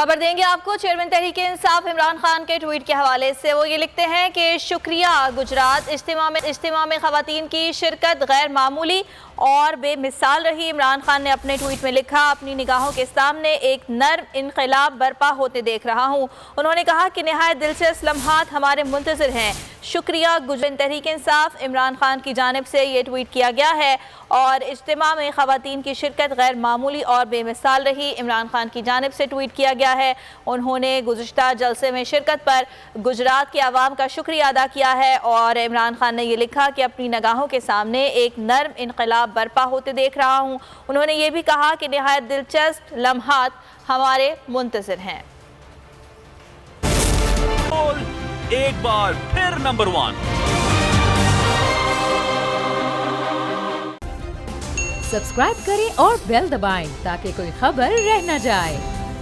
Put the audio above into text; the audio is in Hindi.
खबर देंगे आपको चेयरमैन तहरीक इंसाफ इमरान खान के ट्वीट के हवाले से। वो ये लिखते हैं कि शुक्रिया गुजरात, इज्तिमा में खवातीन की शिरकत गैर मामूली और बेमिसाल रही। इमरान खान ने अपने ट्वीट में लिखा, अपनी निगाहों के सामने एक नर्म इनकलाब बर्पा होते देख रहा हूँ। उन्होंने कहा कि निहायत दिलचस्प लम्हात हमारे मुंतज़िर हैं। शुक्रिया गुजरात तहरीक इंसाफ इमरान खान की जानिब से ये ट्वीट किया गया है और इज्तिमा में खवातीन की शिरकत गैर मामूली और बेमिसाल रही। इमरान खान की जानिब से ट्वीट किया गया है। उन्होंने गुज़िश्ता जलसे में शिरकत पर गुजरात के अवाम का शुक्रिया अदा किया है और इमरान खान ने यह लिखा कि अपनी निगाहों के सामने एक नर्म इनकलाब बर्पा होते देख रहा हूँ। उन्होंने ये भी कहा कि निहायत दिलचस्प लम्हात हमारे मुंतज़िर हैं। एक बार फिर नंबर 1। सब्सक्राइब करें और बेल दबाएं ताकि कोई खबर रह न जाए।